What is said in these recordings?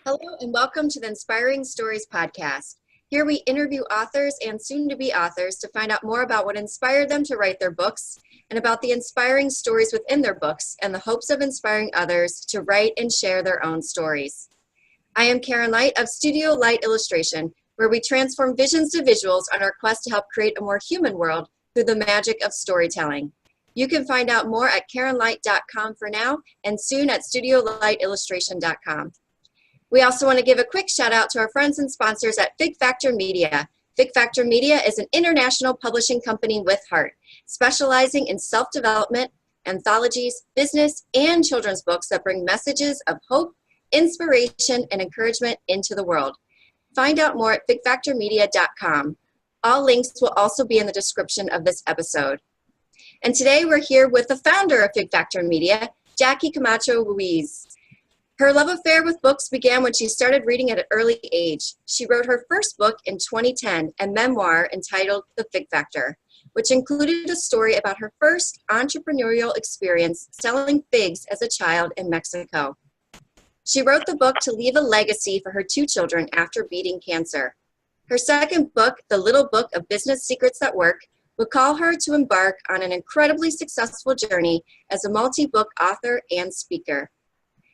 Hello and welcome to the Inspiring Stories podcast. Here we interview authors and soon-to-be authors to find out more about what inspired them to write their books and about the inspiring stories within their books and the hopes of inspiring others to write and share their own stories. I am Karen Light of Studio Light Illustration, where we transform visions to visuals on our quest to help create a more human world through the magic of storytelling. You can find out more at karenlight.com for now and soon at studiolight.illustration.com. We also want to give a quick shout out to our friends and sponsors at Fig Factor Media. Fig Factor Media is an international publishing company with heart, specializing in self-development, anthologies, business, and children's books that bring messages of hope, inspiration, and encouragement into the world. Find out more at figfactormedia.com. All links will also be in the description of this episode. And today we're here with the founder of Fig Factor Media, Jackie Camacho-Ruiz. Her love affair with books began when she started reading at an early age. She wrote her first book in 2010, a memoir entitled The Fig Factor, which included a story about her first entrepreneurial experience selling figs as a child in Mexico. She wrote the book to leave a legacy for her two children after beating cancer. Her second book, The Little Book of Business Secrets That Work, would call her to embark on an incredibly successful journey as a multi-book author and speaker.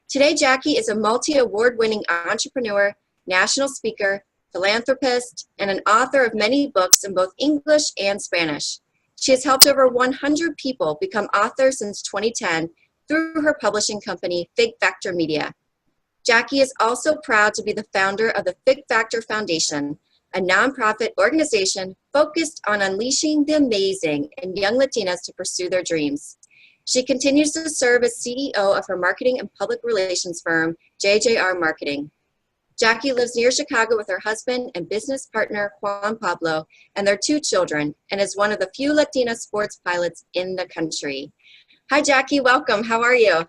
Today, Jackie is a multi-award-winning entrepreneur, national speaker, philanthropist, and an author of many books in both English and Spanish. She has helped over 100 people become authors since 2010 through her publishing company, Fig Factor Media. Jackie is also proud to be the founder of the Fig Factor Foundation, a nonprofit organization focused on unleashing the amazing in young Latinas to pursue their dreams. She continues to serve as CEO of her marketing and public relations firm, JJR Marketing. Jackie lives near Chicago with her husband and business partner, Juan Pablo, and their two children, and is one of the few Latina sports pilots in the country. Hi, Jackie. Welcome. How are you?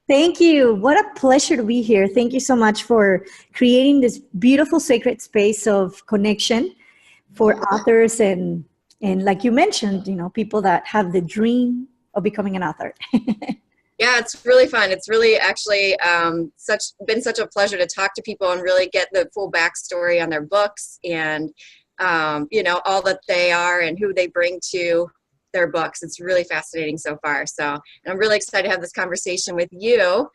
Thank you. What a pleasure to be here. Thank you so much for creating this beautiful sacred space of connection for authors and like you mentioned, people that have the dream of becoming an author. Yeah, it's really fun. It's really actually been such a pleasure to talk to people and really get the full backstory on their books and all that they are and who they bring to their books. It's really fascinating so far. So and I'm really excited to have this conversation with you.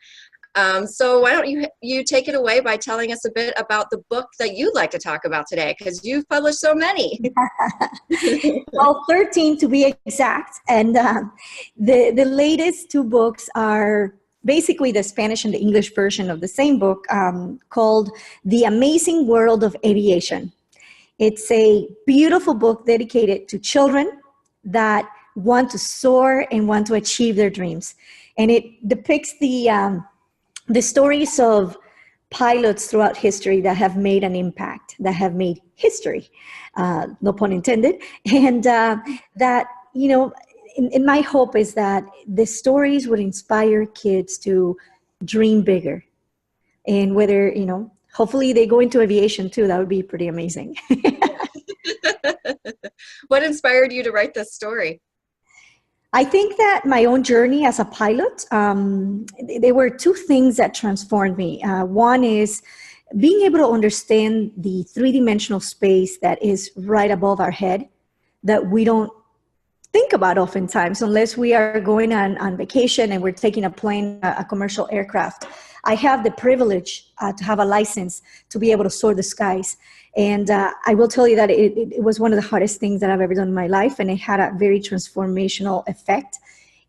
So why don't you take it away by telling us a bit about the book that you'd like to talk about today, because you've published so many. Well, 13 to be exact. And the latest two books are basically the Spanish and the English version of the same book called The Amazing World of Aviation. It's a beautiful book dedicated to children that want to soar and want to achieve their dreams. And it depicts the stories of pilots throughout history that have made an impact, that have made history, no pun intended. And that, in my hope is that the stories would inspire kids to dream bigger. And whether, hopefully they go into aviation too, that would be pretty amazing. What inspired you to write this story? I think that my own journey as a pilot, there were two things that transformed me. One is being able to understand the three-dimensional space that is right above our head that we don't think about oftentimes unless we are going on vacation and we're taking a plane, a commercial aircraft. I have the privilege to have a license to be able to soar the skies. And I will tell you that it was one of the hardest things that I've ever done in my life. And it had a very transformational effect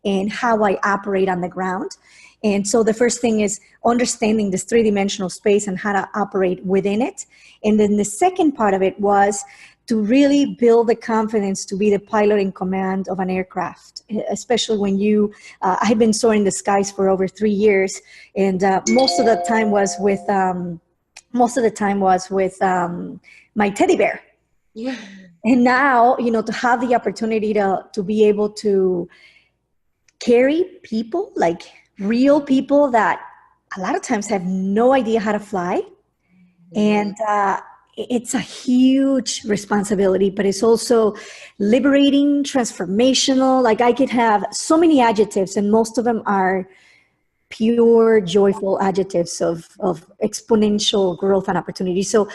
in how I operate on the ground. And so the first thing is understanding this three-dimensional space and how to operate within it. And then the second part of it was to really build the confidence to be the pilot in command of an aircraft, especially when I've been soaring the skies for over 3 years. And most of the time was with my teddy bear. Yeah. And now, to have the opportunity to be able to carry people, like real people that a lot of times have no idea how to fly. And it's a huge responsibility, but it's also liberating, transformational. Like I could have so many adjectives and most of them are pure, joyful adjectives of exponential growth and opportunity. So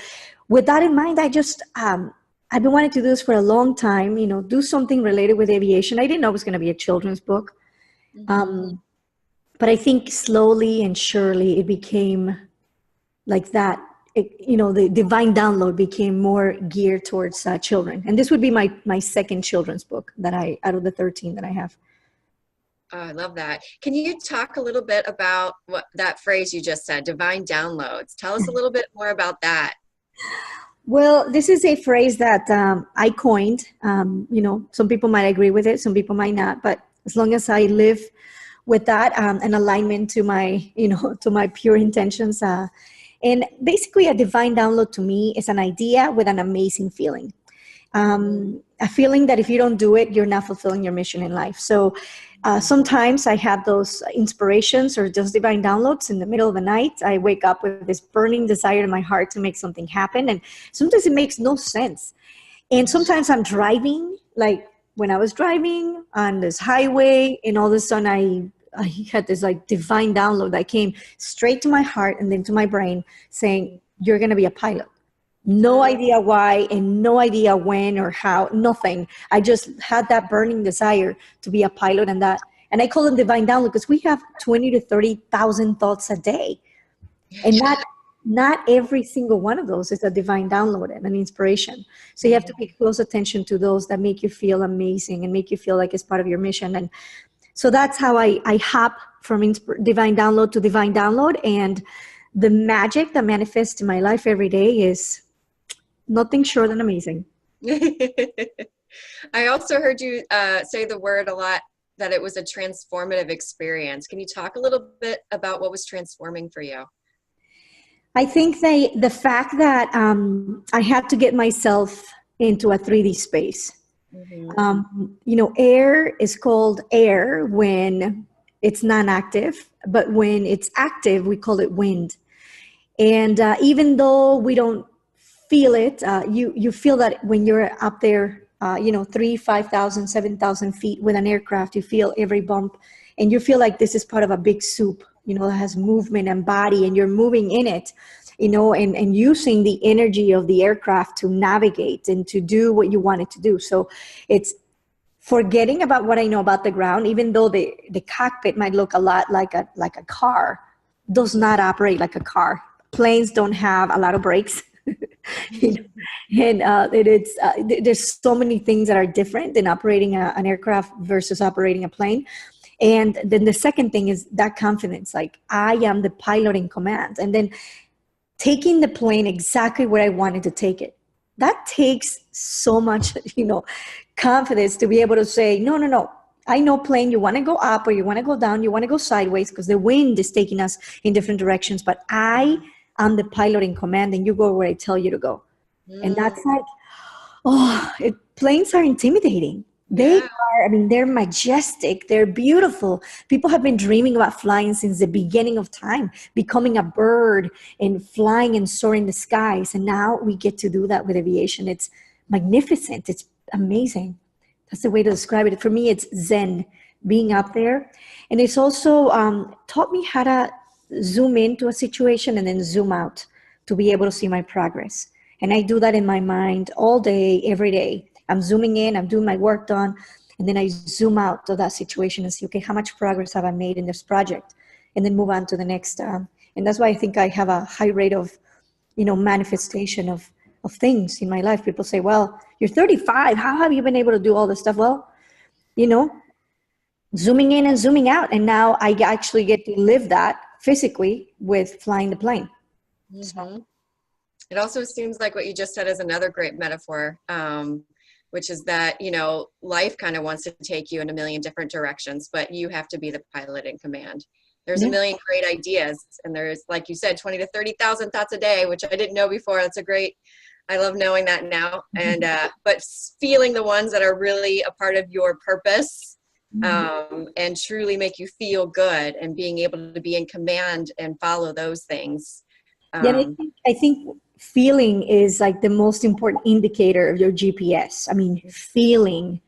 with that in mind, I've been wanting to do this for a long time, do something related with aviation. I didn't know it was going to be a children's book. But I think slowly and surely it became like that. The divine download became more geared towards children. And this would be my second children's book out of the 13 that I have. Oh, I love that. Can you talk a little bit about what that phrase you just said, divine downloads? Tell us a little bit more about that. Well, this is a phrase that I coined. Some people might agree with it, some people might not. But as long as I live with that an alignment to my pure intentions, and basically a divine download to me is an idea with an amazing feeling. A feeling that if you don't do it, you're not fulfilling your mission in life. So sometimes I have those inspirations or those divine downloads in the middle of the night. I wake up with this burning desire in my heart to make something happen. And sometimes it makes no sense. And sometimes I'm driving, like when I was driving on this highway, and all of a sudden I had this like divine download that came straight to my heart and then to my brain saying, you're going to be a pilot. No idea why and no idea when or how, nothing. I just had that burning desire to be a pilot, and I call them divine download because we have 20 to 30,000 thoughts a day. And not every single one of those is a divine download and an inspiration. So you have to pay close attention to those that make you feel amazing and make you feel like it's part of your mission. And so that's how I hop from divine download to divine download. And the magic that manifests in my life every day is nothing short than amazing. I also heard you say the word a lot, that it was a transformative experience. Can you talk a little bit about what was transforming for you? I think the fact that I had to get myself into a 3D space. Air is called air when it's non-active, but when it's active, we call it wind. And even though we don't feel it, you feel that when you're up there, 3, 5,000, 7,000 feet with an aircraft, you feel every bump, and you feel like this is part of a big soup, that has movement and body, and you're moving in it, and using the energy of the aircraft to navigate and to do what you want it to do. So it's forgetting about what I know about the ground, even though the cockpit might look a lot like a car, does not operate like a car. Planes don't have a lot of brakes. And there's so many things that are different in operating an aircraft versus operating a plane. And then the second thing is that confidence, like I am the pilot in command, and then taking the plane exactly where I wanted to take it. That takes so much, confidence to be able to say, no, I know plane, you want to go up or you want to go down, you want to go sideways because the wind is taking us in different directions, but I'm the pilot in command and you go where I tell you to go. And that's like, planes are intimidating. They're majestic. They're beautiful. People have been dreaming about flying since the beginning of time, becoming a bird and flying and soaring the skies. And now we get to do that with aviation. It's magnificent. It's amazing. That's the way to describe it. For me, it's Zen, being up there. And it's also taught me how to zoom into a situation and then zoom out to be able to see my progress. And I do that in my mind all day, every day. I'm zooming in, I'm doing my work done, and then I zoom out to that situation and see, okay, how much progress have I made in this project? And then move on to the next. And that's why I think I have a high rate of, manifestation of things in my life. People say, well, you're 35. How have you been able to do all this stuff? Well, zooming in and zooming out. And now I actually get to live that physically with flying the plane. So. It also seems like what you just said is another great metaphor, which is that, life kind of wants to take you in a million different directions, but you have to be the pilot in command. There's a million great ideas, and there's, like you said, 20 to 30,000 thoughts a day, which I didn't know before. I love knowing that now. And, but feeling the ones that are really a part of your purpose, and truly make you feel good, and being able to be in command and follow those things. I think feeling is like the most important indicator of your GPS. I mean, feeling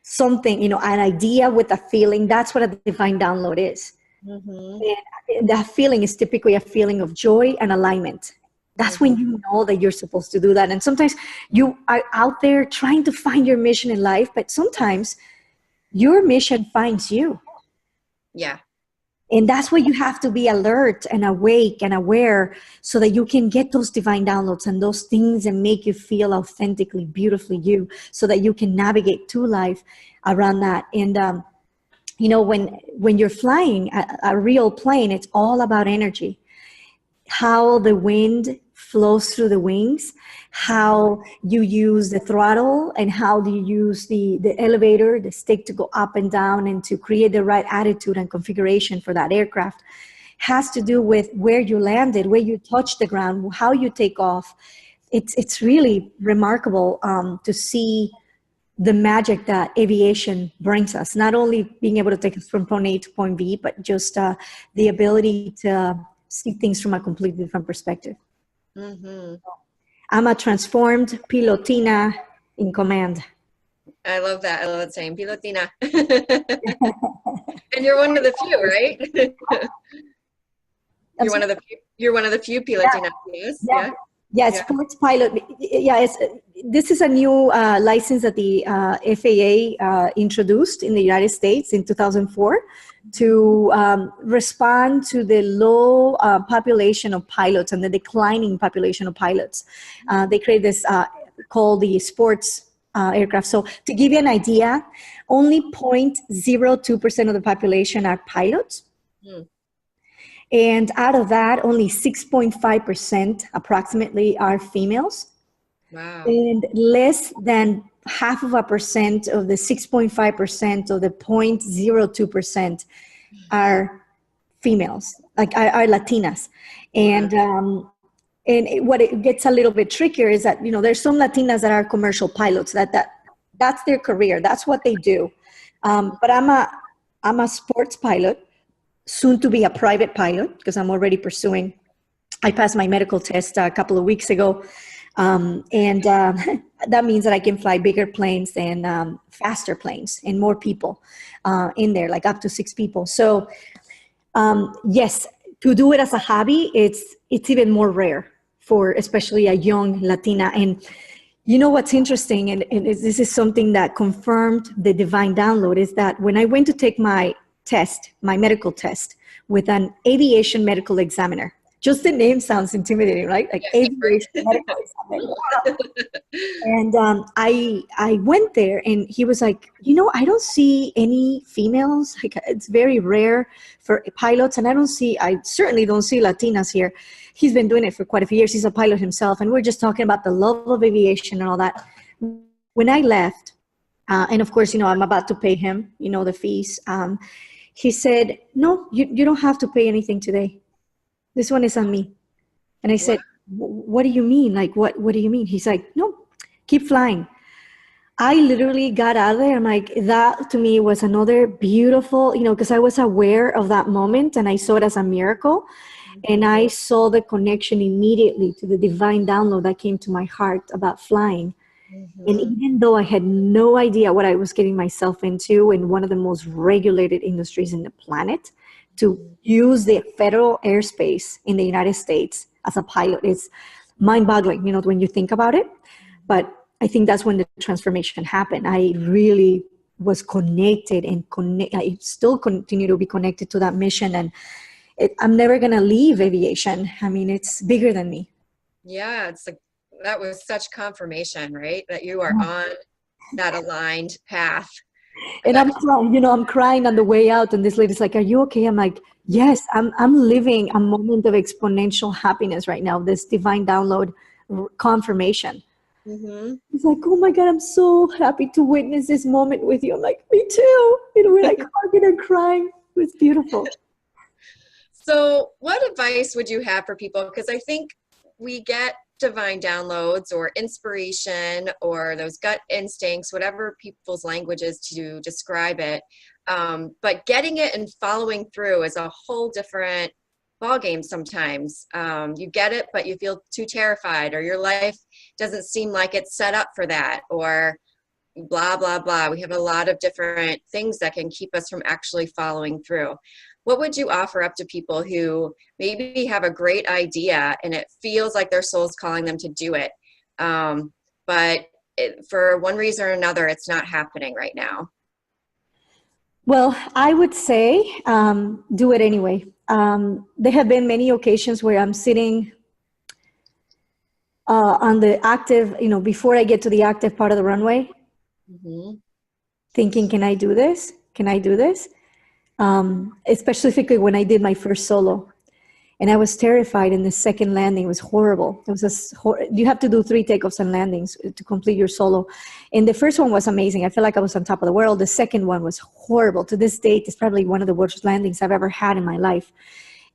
something, an idea with a feeling, that's what a divine download is. Mm-hmm. And that feeling is typically a feeling of joy and alignment. That's when you know that you're supposed to do that. And sometimes you are out there trying to find your mission in life, but sometimes your mission finds you. Yeah. And that's where you have to be alert and awake and aware so that you can get those divine downloads and those things that make you feel authentically, beautifully you, so that you can navigate through life around that. And, you know, when you're flying a real plane, it's all about energy, how the wind flows through the wings, how you use the throttle, and how do you use the elevator, the stick to go up and down and to create the right attitude and configuration for that aircraft, has to do with where you landed, where you touch the ground, how you take off. It's really remarkable to see the magic that aviation brings us, not only being able to take us from point A to point B, but just the ability to see things from a completely different perspective. Mm-hmm. I'm a transformed pilotina in command. I love that. I love that saying, pilotina. And you're one of the few, right? You're one of the few pilotina. Yeah. Yeah, sports pilot. Yeah, this is a new license that the FAA introduced in the United States in 2004 to respond to the low population of pilots and the declining population of pilots. They created this called the sports aircraft. So to give you an idea, only 0.02% of the population are pilots. And out of that, only 6.5% approximately are females. Wow. And less than 0.5% of the 6.5% of the 0.02% are females, like are Latinas. And what it gets a little bit trickier is that, you know, there's some Latinas that are commercial pilots, that's their career, that's what they do. But I'm a sports pilot, soon to be a private pilot, because I'm already pursuing. I passed my medical test a couple of weeks ago. That means that I can fly bigger planes and faster planes and more people in there, like up to 6 people. So yes, to do it as a hobby, it's even more rare for especially a young Latina. And you know what's interesting, and this is something that confirmed the divine download, is that when I went to take my test, my medical test, with an aviation medical examiner. Just the name sounds intimidating, right? Like aviation medical examiner. Wow. And I went there, and he was like, you know, I don't see any females. Like, it's very rare for pilots, and I certainly don't see Latinas here. He's been doing it for quite a few years. He's a pilot himself, and we're just talking about the love of aviation and all that. When I left, and of course, you know, I'm about to pay him, you know, the fees. He said, no, you don't have to pay anything today. This one is on me. And I said, what do you mean? Like, what do you mean? He's like, no, keep flying. I literally got out of there. I'm like, that to me was another beautiful, you know, because I was aware of that moment and I saw it as a miracle. And I saw the connection immediately to the divine download that came to my heart about flying. And even though I had no idea what I was getting myself into in one of the most regulated industries in the planet, to use the federal airspace in the United States as a pilot is mind-boggling, you know, when you think about it. But I think that's when the transformation happened. I really was connected and I still continue to be connected to that mission. And I'm never going to leave aviation. I mean, it's bigger than me. Yeah, it's like, that was such confirmation, right? That you are on that aligned path. And I'm crying, you know, I'm crying on the way out. And this lady's like, are you okay? I'm like, yes, I'm living a moment of exponential happiness right now. This divine download confirmation. He's like, oh my God, I'm so happy to witness this moment with you. I'm like, me too. You know, we're like hugging and crying. It was beautiful. So what advice would you have for people? Because I think we get divine downloads or inspiration or those gut instincts, whatever people's language is to describe it. But getting it and following through is a whole different ballgame sometimes. You get it, but you feel too terrified, or your life doesn't seem like it's set up for that, or blah, blah, blah. We have a lot of different things that can keep us from actually following through. what would you offer up to people who maybe have a great idea and it feels like their soul's calling them to do it, but for one reason or another, it's not happening right now? Well, I would say do it anyway. There have been many occasions where I'm sitting on the active, before I get to the active part of the runway, thinking, can I do this? Can I do this? Especially when I did my first solo. And I was terrified in the second landing. It was horrible. It was you have to do 3 takeoffs and landings to complete your solo. And the first one was amazing. I felt like I was on top of the world. The second one was horrible. To this date, it's probably one of the worst landings I've ever had in my life.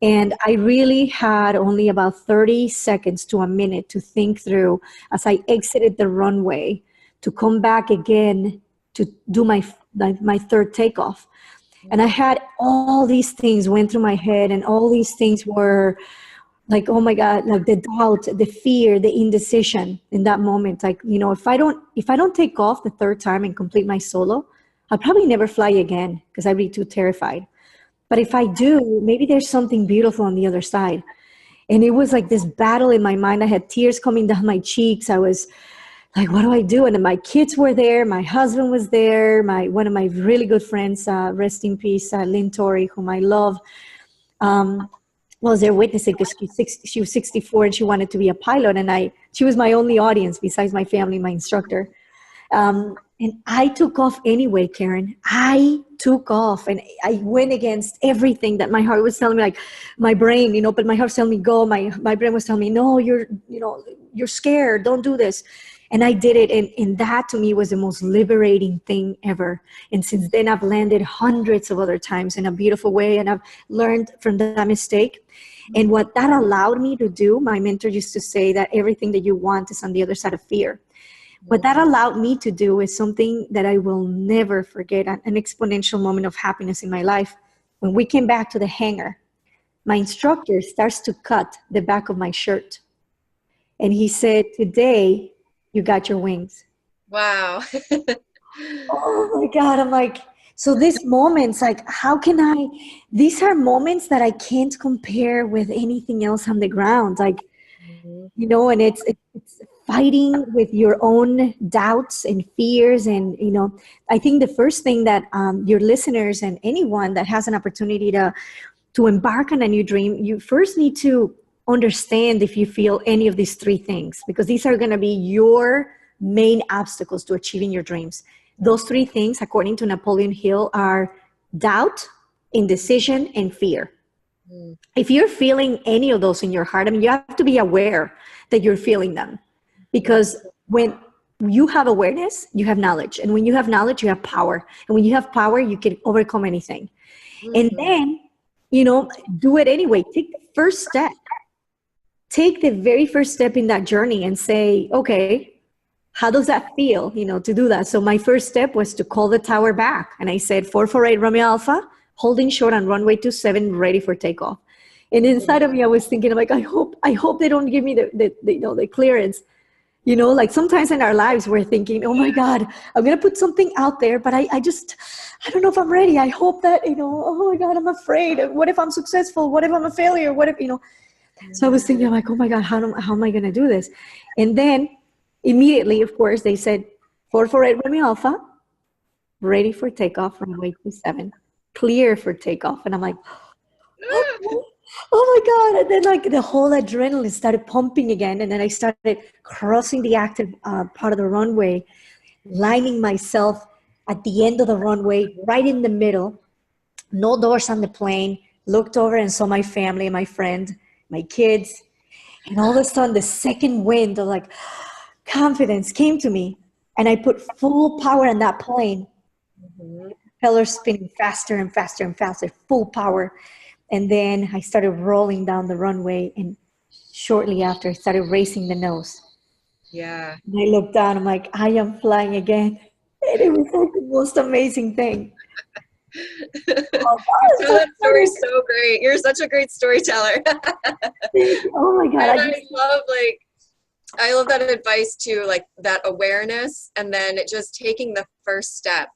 And I really had only about 30 seconds to a minute to think through as I exited the runway to come back again to do my third takeoff. And I had all these things went through my head, and all these things were like, oh my God, like the doubt, the fear, the indecision in that moment. Like, if I don't take off the third time and complete my solo, I'll probably never fly again because I'd be too terrified. But if I do, maybe there's something beautiful on the other side. And it was like this battle in my mind. I had tears coming down my cheeks. I was like, what do I do? And then my kids were there. My husband was there. One of my really good friends, rest in peace, Lynn Torrey, whom I love, was there witnessing because she was 64 and she wanted to be a pilot. And she was my only audience besides my family, my instructor. And I took off anyway, Karen. I took off and I went against everything that my heart was telling me, like my brain, but my heart was telling me go. My brain was telling me, no, you're scared. Don't do this. And I did it. And that to me was the most liberating thing ever. And since then I've landed hundreds of other times in a beautiful way. And I've learned from that mistake. And what that allowed me to do, my mentor used to say that everything that you want is on the other side of fear. What that allowed me to do is something that I will never forget, an exponential moment of happiness in my life. When we came back to the hangar, my instructor starts to cut the back of my shirt. And he said, today, you got your wings. Wow. Oh my God. I'm like, so these moments, like, these are moments that I can't compare with anything else on the ground. Like, and it's fighting with your own doubts and fears. And, I think the first thing that your listeners and anyone that has an opportunity to embark on a new dream, you first need to understand if you feel any of these 3 things, because these are going to be your main obstacles to achieving your dreams. Those 3 things, according to Napoleon Hill, are doubt, indecision, and fear. If you're feeling any of those in your heart, you have to be aware that you're feeling them, because when you have awareness, you have knowledge. And when you have knowledge, you have power. And when you have power, you can overcome anything. And then, do it anyway. Take the first step. Take the very first step in that journey and say, okay, how does that feel, to do that? So my first step was to call the tower back. And I said, 448 Romeo Alpha, holding short on runway 27, ready for takeoff. And inside of me, I was thinking, I'm like, I hope they don't give me the clearance. Like sometimes in our lives, we're thinking, oh my God, I'm going to put something out there, but I don't know if I'm ready. I hope that, oh my God, I'm afraid. What if I'm successful? What if I'm a failure? What if, So I was thinking, I'm like, oh my God, how am I going to do this? And then immediately, of course, they said, 448 Romeo Alpha, ready for takeoff, runway 27, clear for takeoff. And I'm like, oh my God. And then like the whole adrenaline started pumping again. And then I started crossing the active part of the runway, lining myself at the end of the runway, right in the middle, no doors on the plane, looked over and saw my family, my friend, my kids. And all of a sudden, the second wind of like confidence came to me. And I put full power on that plane. Propellers spinning faster and faster and faster, full power. And then I started rolling down the runway. And shortly after, I started racing the nose. Yeah. And I looked down, I'm like, I am flying again. And it was like the most amazing thing. Oh, you tell that story so great. You're such a great storyteller. Oh my God. I love that advice too, like that awareness and then just taking the first step.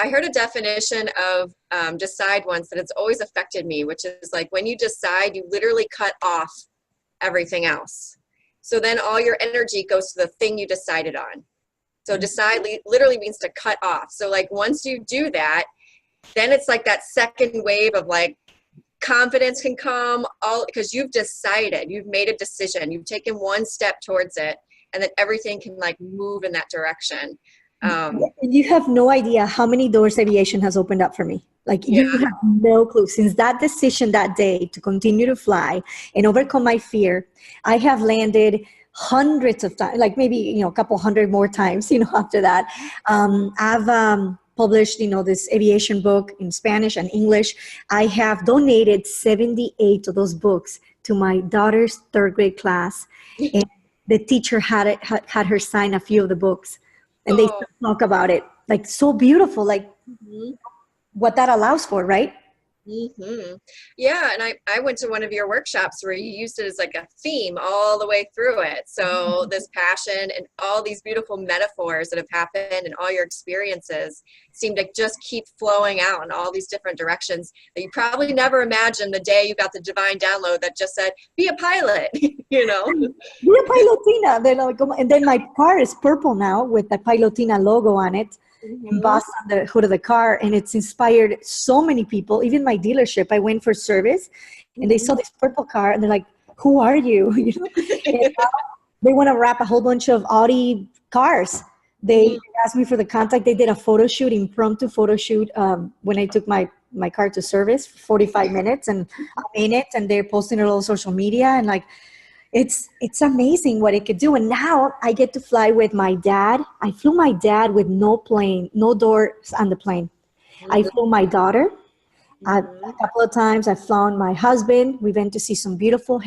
I heard a definition of decide once that it's always affected me, which is like when you decide, you literally cut off everything else. So then all your energy goes to the thing you decided on. So decide literally means to cut off. So like once you do that, then it's like that second wave of like confidence can come, all because you've decided, you've made a decision, you've taken one step towards it, and then everything can like move in that direction. You have no idea how many doors aviation has opened up for me. Like you have no clue. Since that decision that day to continue to fly and overcome my fear, I have landed hundreds of times, like maybe, a couple hundred more times, after that. I've published, this aviation book in Spanish and English. I have donated 78 of those books to my daughter's third grade class. And the teacher had her sign a few of the books. And they still talk about it, like so beautiful, like what that allows for, right? Yeah, and I went to one of your workshops where you used it as like a theme all the way through it. So this passion and all these beautiful metaphors that have happened and all your experiences seem to just keep flowing out in all these different directions that you probably never imagined the day you got the divine download that just said, be a pilot, Be a pilotina. And then my car is purple now with the pilotina logo on it. Embossed on the hood of the car, and it's inspired so many people. Even my dealership, I went for service and they saw this purple car and they're like, who are you? And they want to wrap a whole bunch of Audi cars. They asked me for the contact. They did a impromptu photo shoot when I took my car to service for 45 minutes, and I'm in it, and they're posting it all on social media, and like it's amazing what it could do. And now I get to fly with my dad. I flew my dad with no doors on the plane. I flew my daughter. A couple of times I've flown my husband. We went to see some beautiful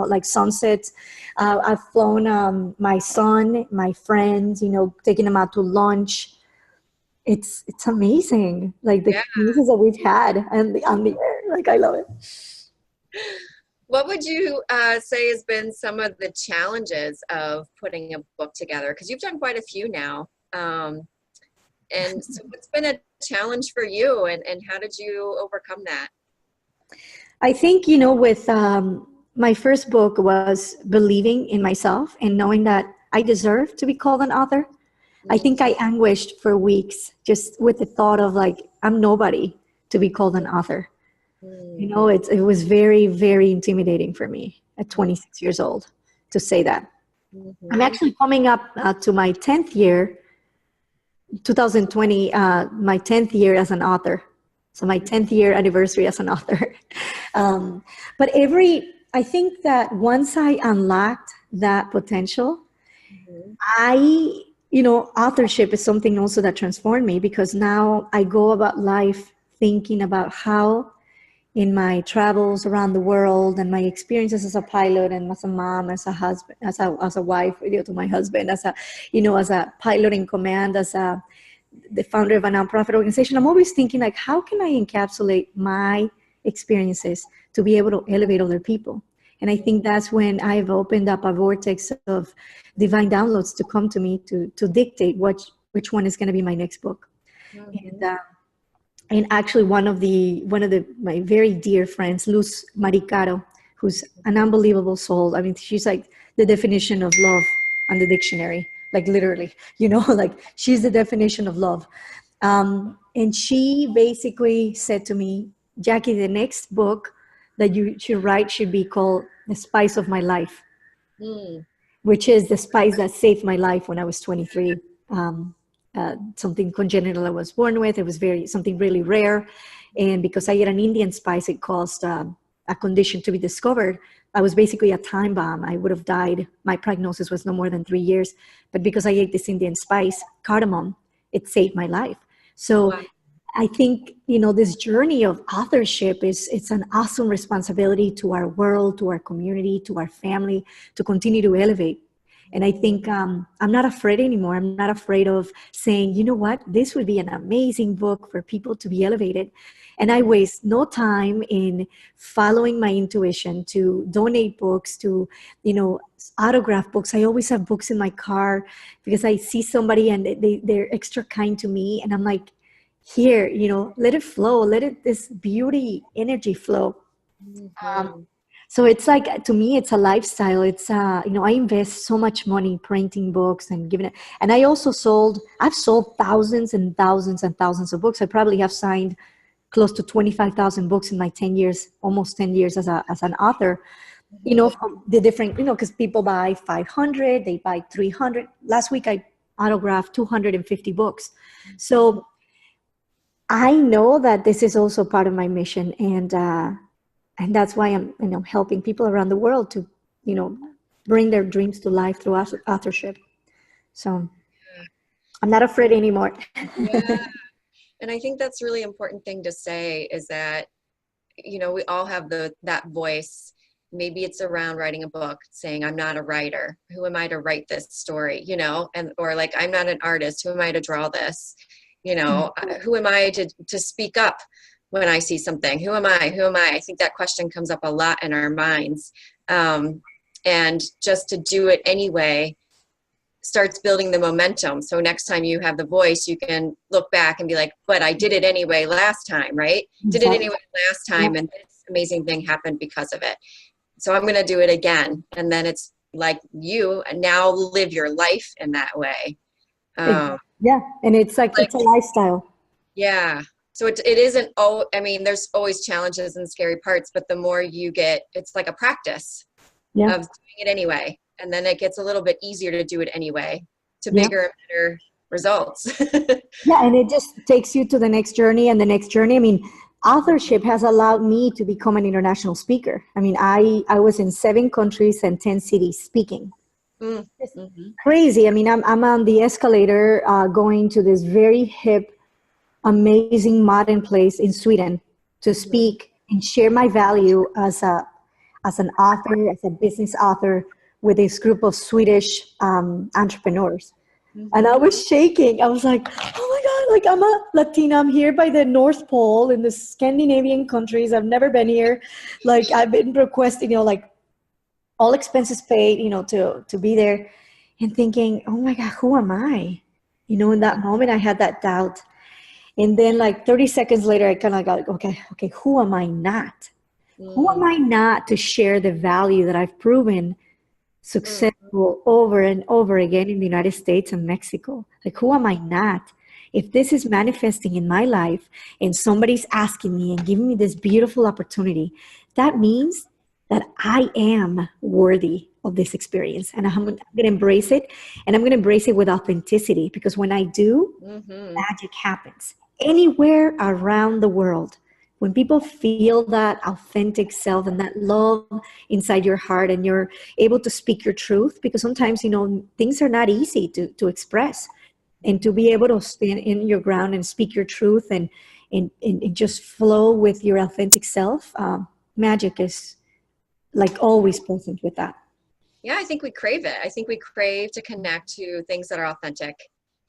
like sunsets. I've flown my son, my friends, taking them out to lunch. It's amazing. Like the experiences that we've had and on the air. Like I love it. What would you say has been some of the challenges of putting a book together? Because you've done quite a few now. And so what's been a challenge for you, and how did you overcome that? I think, with my first book was believing in myself and knowing that I deserve to be called an author. I think I anguished for weeks just with the thought of like, I'm nobody to be called an author. It was very, very intimidating for me at 26 years old to say that. I'm actually coming up to my 10th year, 2020, my 10th year as an author. So my 10th year anniversary as an author. But I think that once I unlocked that potential, authorship is something also that transformed me, because now I go about life thinking about how in my travels around the world and my experiences as a pilot and as a mom, as a husband, as a wife, to my husband, as a pilot in command, as the founder of a nonprofit organization, I'm always thinking like, how can I encapsulate my experiences to be able to elevate other people? And I think that's when I've opened up a vortex of divine downloads to come to me to dictate which one is going to be my next book. And actually one of my very dear friends, Luz Maricaro, who's an unbelievable soul. I mean, she's like the definition of love on the dictionary, like literally, like she's the definition of love. And she basically said to me, Jackie, the next book that you should write should be called The Spice of My Life, which is the spice that saved my life when I was 23. Something congenital I was born with. It was something really rare. And because I ate an Indian spice, it caused a condition to be discovered. I was basically a time bomb. I would have died. My prognosis was no more than 3 years. But because I ate this Indian spice, cardamom, it saved my life. So wow. I think, this journey of authorship it's an awesome responsibility to our world, to our community, to our family, to continue to elevate. And I think I'm not afraid anymore. I'm not afraid of saying, you know what, this would be an amazing book for people to be elevated. And I waste no time in following my intuition to donate books, to, autograph books. I always have books in my car because I see somebody and they're extra kind to me. And I'm like, here, let it flow, this beauty energy flow. Mhm. So it's like, to me, it's a lifestyle. It's, I invest so much money printing books and giving it. And I've sold thousands and thousands and thousands of books. I probably have signed close to 25,000 books in my 10 years, almost 10 years as an author, from the different, because people buy 500, they buy 300. Last week, I autographed 250 books. So I know that this is also part of my mission. And that's why I'm, helping people around the world to, bring their dreams to life through authorship. So I'm not afraid anymore. Yeah. And I think that's a really important thing to say is that, we all have that voice. Maybe it's around writing a book saying, I'm not a writer. Who am I to write this story? Or like, I'm not an artist. Who am I to draw this? Who am I to speak up when I see something? Who am I? I think that question comes up a lot in our minds. And just to do it anyway starts building the momentum. So next time you have the voice, you can look back and be like, but I did it anyway last time, right? Did it anyway last time, and this amazing thing happened because of it. So I'm going to do it again. And then it's like you now live your life in that way. Yeah. And it's like it's a lifestyle. Yeah. So it isn't, there's always challenges and scary parts, but the more you get, it's like a practice of doing it anyway. And then it gets a little bit easier to do it anyway, to bigger and better results. Yeah. And it just takes you to the next journey and the next journey. Authorship has allowed me to become an international speaker. I was in 7 countries and 10 cities speaking. It's crazy. I'm on the escalator going to this very hip, amazing modern place in Sweden to speak and share my value as an author, as a business author, with this group of Swedish entrepreneurs. And I was shaking. I was like, oh my God, like I'm a Latina. I'm here by the North Pole in the Scandinavian countries. I've never been here. Like I've been requesting, like all expenses paid, to be there, and thinking, oh my God, who am I? In that moment I had that doubt. And then like 30 seconds later, I kind of got, okay, who am I not? Who am I not to share the value that I've proven successful over and over again in the United States and Mexico? Like, who am I not? If this is manifesting in my life and somebody's asking me and giving me this beautiful opportunity, that means that I am worthy of this experience. And I'm going to embrace it. And I'm going to embrace it with authenticity, because when I do, magic happens anywhere around the world. When people feel that authentic self and that love inside your heart, and you're able to speak your truth, because sometimes, things are not easy to express, and to be able to stand in your ground and speak your truth and just flow with your authentic self, magic is like always present with that. Yeah, I think we crave it. I think we crave to connect to things that are authentic.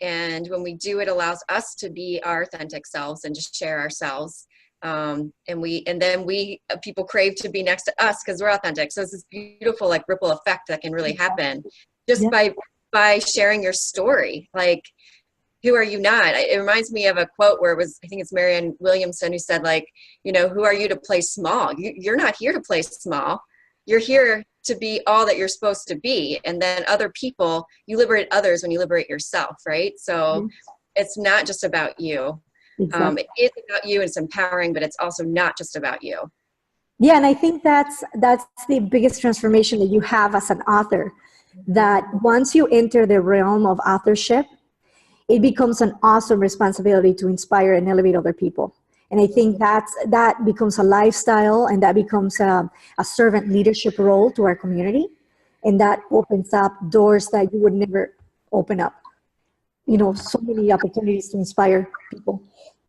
And when we do, it allows us to be our authentic selves and just share ourselves. And then people crave to be next to us because we're authentic. So it's this beautiful like ripple effect that can really happen just by sharing your story. Like, who are you not? It reminds me of a quote where I think it's Marianne Williamson who said, like, who are you to play small? You're not here to play small. You're here to be all that you're supposed to be. And then other people, you liberate others when you liberate yourself, right? So it's not just about you. Exactly. It is about you, and it's empowering, but it's also not just about you. Yeah, and I think that's the biggest transformation that you have as an author, that once you enter the realm of authorship, it becomes an awesome responsibility to inspire and elevate other people. And I think that becomes a lifestyle, and that becomes a servant leadership role to our community. And that opens up doors that you would never open up. So many opportunities to inspire people.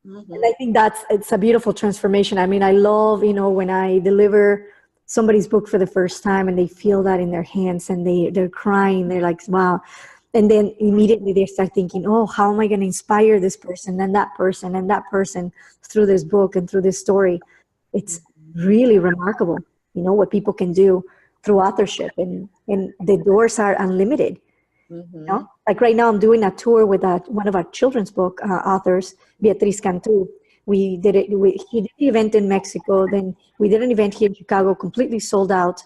And I think it's a beautiful transformation. I love, when I deliver somebody's book for the first time and they feel that in their hands and they're crying, they're like, wow. And then immediately they start thinking, oh, how am I going to inspire this person and that person and that person through this book and through this story? It's really remarkable, what people can do through authorship, and the doors are unlimited. Mm-hmm. Like right now I'm doing a tour with one of our children's book authors, Beatriz Cantu. He did the event in Mexico, then we did an event here in Chicago, completely sold out.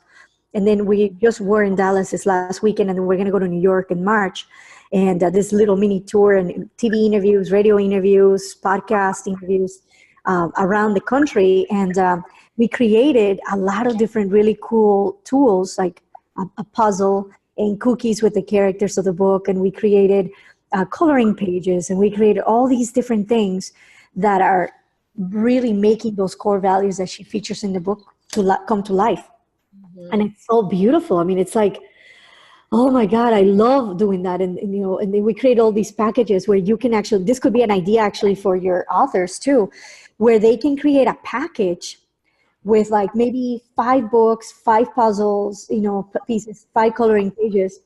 And then we just were in Dallas this last weekend, and then we're going to go to New York in March. And this little mini tour and TV interviews, radio interviews, podcast interviews around the country. And we created a lot of different really cool tools, like a puzzle and cookies with the characters of the book. And we created coloring pages, and we created all these different things that are really making those core values that she features in the book to come to life. Mm-hmm. And it's so beautiful. I mean, it's like, oh my God, I love doing that. And and then we create all these packages where you can actually, this could be an idea actually for your authors too, where they can create a package with like maybe 5 books, 5 puzzles, pieces, 5 coloring pages,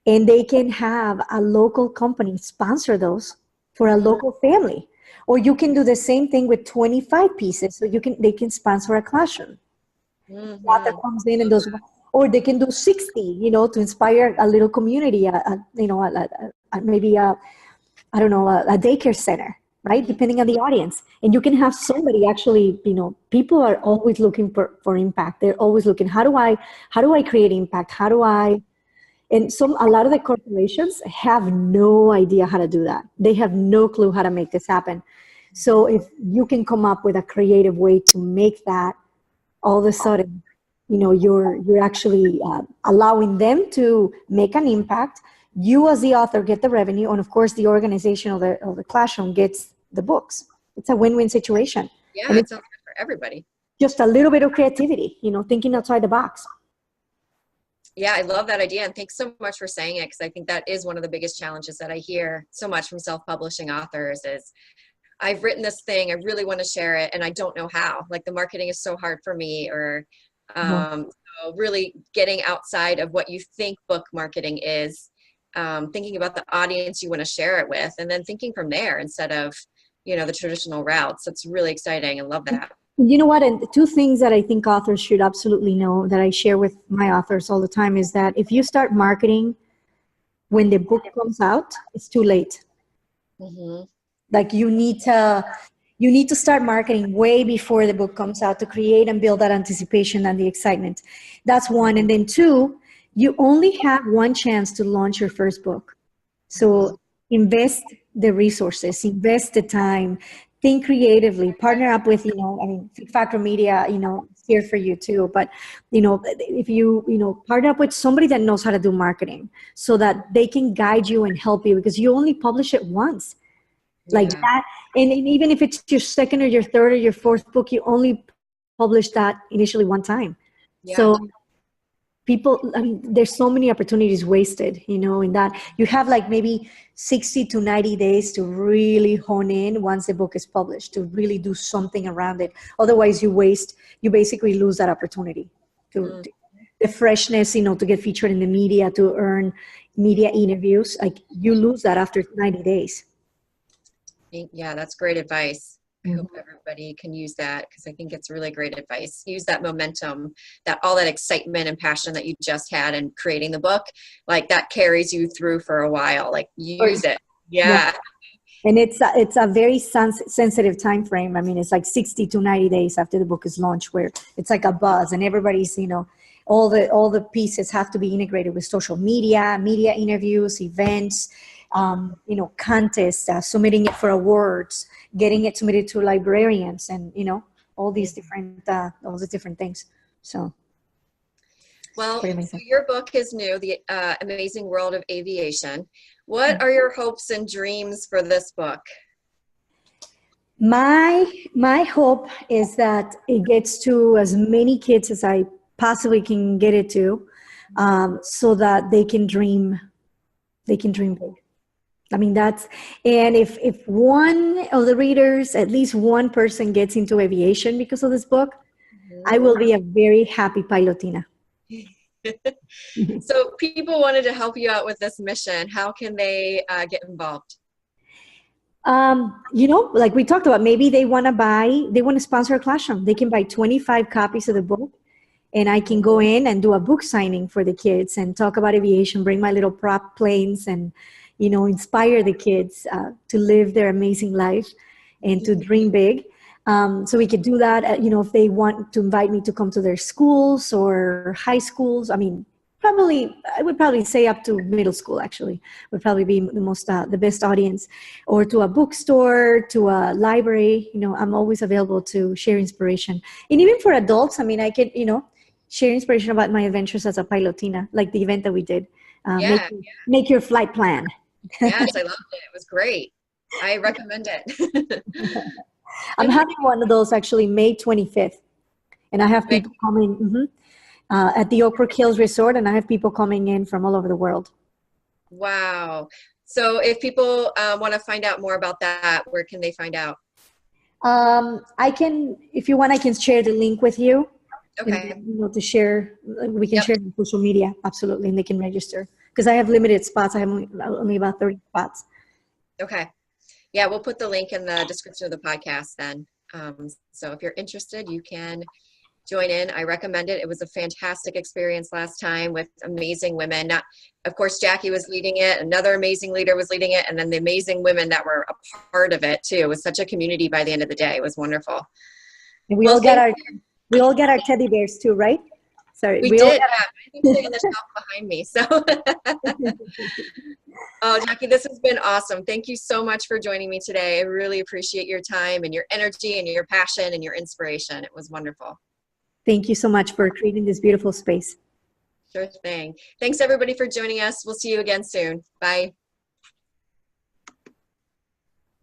and they can have a local company sponsor those for a local family. Or you can do the same thing with 25 pieces. So they can sponsor a classroom. Mm-hmm. That comes in and does, or they can do 60, to inspire a little community, maybe a daycare center, right? Depending on the audience. And you can have somebody actually, people are always looking for impact. They're always looking, how do I create impact? And a lot of the corporations have no idea how to do that. They have no clue how to make this happen. So if you can come up with a creative way to make that, all of a sudden, you're actually allowing them to make an impact. You as the author get the revenue, and of course the organization of the classroom gets the books. It's a win-win situation. Yeah, it sounds good for everybody. Just a little bit of creativity, thinking outside the box. Yeah, I love that idea, and thanks so much for saying it, because I think that is one of the biggest challenges that I hear so much from self-publishing authors is, I've written this thing, I really want to share it, and I don't know how. Like, the marketing is so hard for me, or so really getting outside of what you think book marketing is, thinking about the audience you want to share it with, and then thinking from there instead of, the traditional routes. It's really exciting. I love that. You know what? And 2 things that I think authors should absolutely know that I share with my authors all the time is that if you start marketing when the book comes out, it's too late. Mm-hmm. Like you need to start marketing way before the book comes out to create and build that anticipation and the excitement. That's 1. And then 2, you only have 1 chance to launch your first book. So invest the resources, invest the time, think creatively, partner up with, Factor Media, is here for you too. But, if you, partner up with somebody that knows how to do marketing so that they can guide you and help you, because you only publish it once. Like that. And even if it's your 2nd or your 3rd or your 4th book, you only publish that initially 1 time. Yeah. So there's so many opportunities wasted, in that you have like maybe 60 to 90 days to really hone in once the book is published, to really do something around it. Otherwise you basically lose that opportunity to the freshness, to get featured in the media, to earn media interviews. Like you lose that after 90 days. Yeah, that's great advice. I hope everybody can use that, because I think it's really great advice. Use that momentum, all that excitement and passion that you just had in creating the book, like that carries you through for a while. Like use it. Yeah. And it's a very sensitive time frame. I mean, it's like 60 to 90 days after the book is launched, where it's like a buzz, and everybody's, all the pieces have to be integrated with social media interviews, events, contests, submitting it for awards, getting it submitted to librarians, and all these different things. So, well, so your book is new, The Amazing World of Aviation. What are your hopes and dreams for this book? My hope is that it gets to as many kids as I possibly can get it to, so that they can dream big. I mean, and if one of the readers, at least one person, gets into aviation because of this book, I will be a very happy pilotina. So people wanted to help you out with this mission. How can they get involved? Like we talked about, maybe they want to sponsor a classroom. They can buy 25 copies of the book and I can go in and do a book signing for the kids and talk about aviation, bring my little prop planes and, inspire the kids to live their amazing life and to dream big. So we could do that, if they want to invite me to come to their schools or high schools. I mean, I would probably say up to middle school, actually, would probably be the best audience, or to a bookstore, to a library. I'm always available to share inspiration. And even for adults, I mean, I could, share inspiration about my adventures as a pilotina, like the event that we did. Make your flight plan. Yes, I loved it. It was great. I recommend it. I'm having one of those actually May 25th, and I have people coming at the Oak Brook Hills Resort, and I have people coming in from all over the world. Wow. So if people want to find out more about that, where can they find out? If you want, I can share the link with you. Okay. And, to share, we can share it on social media, absolutely, and they can register. Because I have limited spots. I have only about 30 spots. Okay. Yeah, we'll put the link in the description of the podcast then. So if you're interested, you can join in. I recommend it. It was a fantastic experience last time with amazing women. Of course, Jackie was leading it. Another amazing leader was leading it. And then the amazing women that were a part of it too. It was such a community by the end of the day. It was wonderful. And we all got our teddy bears too, right? Sorry, we did. I think they're on the shelf behind me. So, oh, Jackie, this has been awesome. Thank you so much for joining me today. I really appreciate your time and your energy and your passion and your inspiration. It was wonderful. Thank you so much for creating this beautiful space. Sure thing. Thanks everybody for joining us. We'll see you again soon. Bye.